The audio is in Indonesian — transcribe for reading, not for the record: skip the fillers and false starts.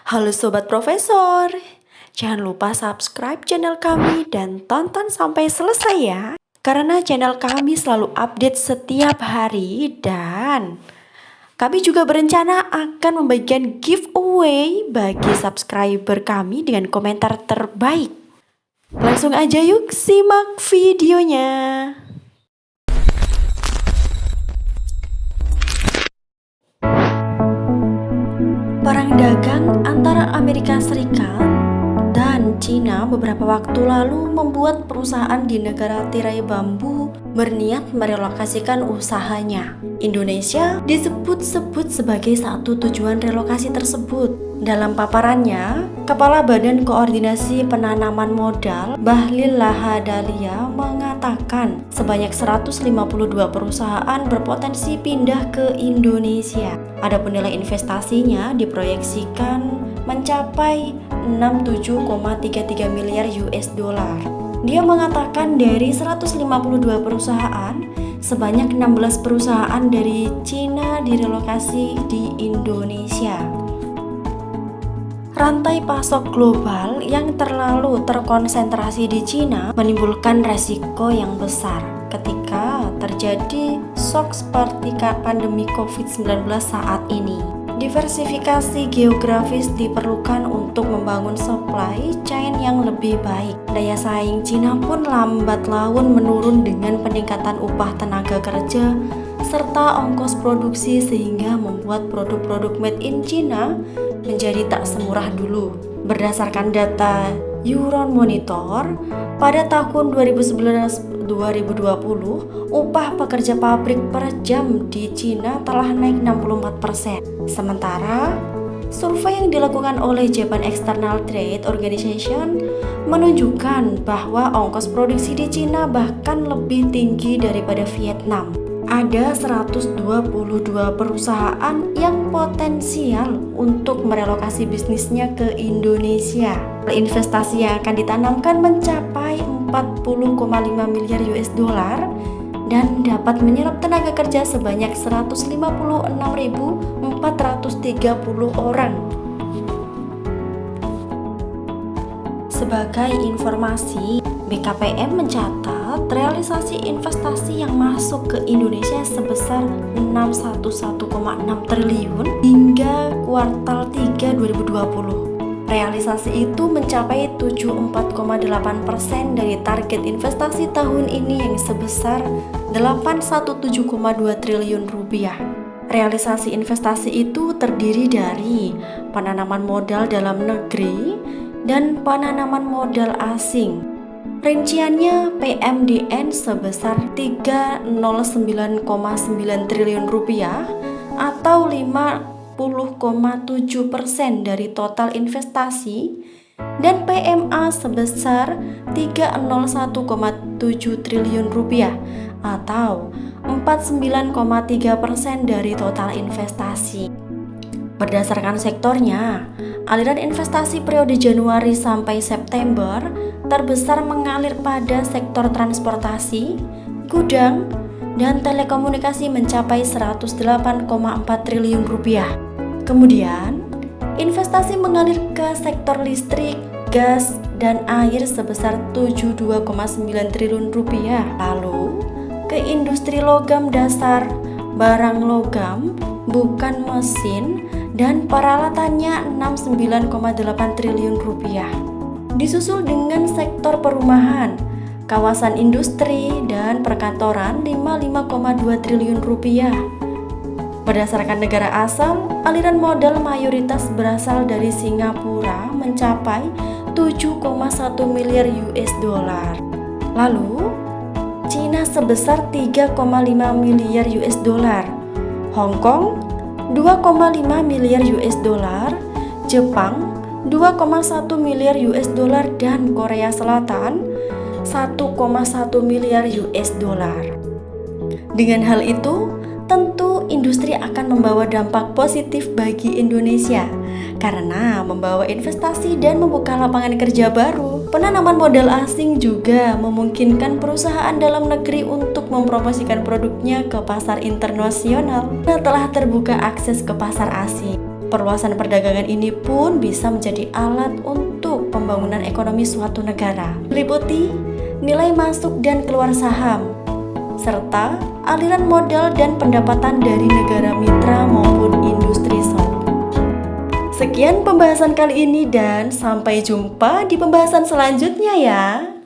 Halo Sobat Profesor, jangan lupa subscribe channel kami dan tonton sampai selesai ya. Karena channel kami selalu update setiap hari dan kami juga berencana akan membagikan giveaway bagi subscriber kami dengan komentar terbaik. Langsung aja yuk simak videonya. Perang dagang antara Amerika Serikat dan Cina beberapa waktu lalu membuat perusahaan di negara tirai bambu berniat merelokasikan usahanya. Indonesia disebut-sebut sebagai satu tujuan relokasi tersebut. Dalam paparannya, Kepala Badan Koordinasi Penanaman Modal Bahlil Lahadalia mengatakan sebanyak 152 perusahaan berpotensi pindah ke Indonesia. Adapun nilai investasinya diproyeksikan mencapai 67,33 miliar US dollar. Dia mengatakan dari 152 perusahaan, sebanyak 16 perusahaan dari Cina direlokasi di Indonesia. Rantai pasok global yang terlalu terkonsentrasi di Cina menimbulkan resiko yang besar ketika terjadi shock seperti pandemi COVID-19 saat ini. Diversifikasi geografis diperlukan untuk membangun supply chain yang lebih baik. Daya saing Cina pun lambat laun menurun dengan peningkatan upah tenaga kerja serta ongkos produksi sehingga membuat produk-produk made in China menjadi tak semurah dulu. Berdasarkan data Euromonitor, pada tahun 2019-2020, upah pekerja pabrik per jam di Cina telah naik 64%. Sementara, survei yang dilakukan oleh Japan External Trade Organization menunjukkan bahwa ongkos produksi di Cina bahkan lebih tinggi daripada Vietnam. Ada 122 perusahaan yang potensial untuk merelokasi bisnisnya ke Indonesia. Investasi yang akan ditanamkan mencapai 40,5 miliar US dollar dan dapat menyerap tenaga kerja sebanyak 156.430 orang. Sebagai informasi, BKPM mencatat realisasi investasi yang masuk ke Indonesia sebesar 611,6 triliun hingga kuartal 3 2020. Realisasi itu mencapai 74,8% dari target investasi tahun ini yang sebesar 817,2 triliun rupiah. Realisasi investasi itu terdiri dari penanaman modal dalam negeri dan penanaman modal asing. Rinciannya PMDN sebesar 309,9 triliun rupiah atau 50,7% dari total investasi dan PMA sebesar 301,7 triliun rupiah atau 49,3% dari total investasi. Berdasarkan sektornya, aliran investasi periode Januari sampai September terbesar mengalir pada sektor transportasi, gudang, dan telekomunikasi mencapai 108,4 triliun rupiah. Kemudian, investasi mengalir ke sektor listrik, gas, dan air sebesar 72,9 triliun rupiah. Lalu, ke industri logam dasar, barang logam, bukan mesin, dan peralatannya 69,8 triliun rupiah. Disusul dengan sektor perumahan, kawasan industri, dan perkantoran 55,2 triliun rupiah. Berdasarkan negara asal, aliran modal mayoritas berasal dari Singapura mencapai 7,1 miliar US dollar. Lalu, Cina sebesar 3,5 miliar US dollar. Hong Kong 2,5 miliar US dollar, Jepang 2,1 miliar US dollar dan Korea Selatan 1,1 miliar US dollar. Dengan hal itu, tentu industri akan membawa dampak positif bagi Indonesia karena membawa investasi dan membuka lapangan kerja baru. Penanaman modal asing juga memungkinkan perusahaan dalam negeri untuk mempromosikan produknya ke pasar internasional. Telah terbuka akses ke pasar asing. Perluasan perdagangan ini pun bisa menjadi alat untuk pembangunan ekonomi suatu negara, meliputi nilai masuk dan keluar saham, serta aliran modal dan pendapatan dari negara mitra maupun industri sob. Sekian pembahasan kali ini dan sampai jumpa di pembahasan selanjutnya ya.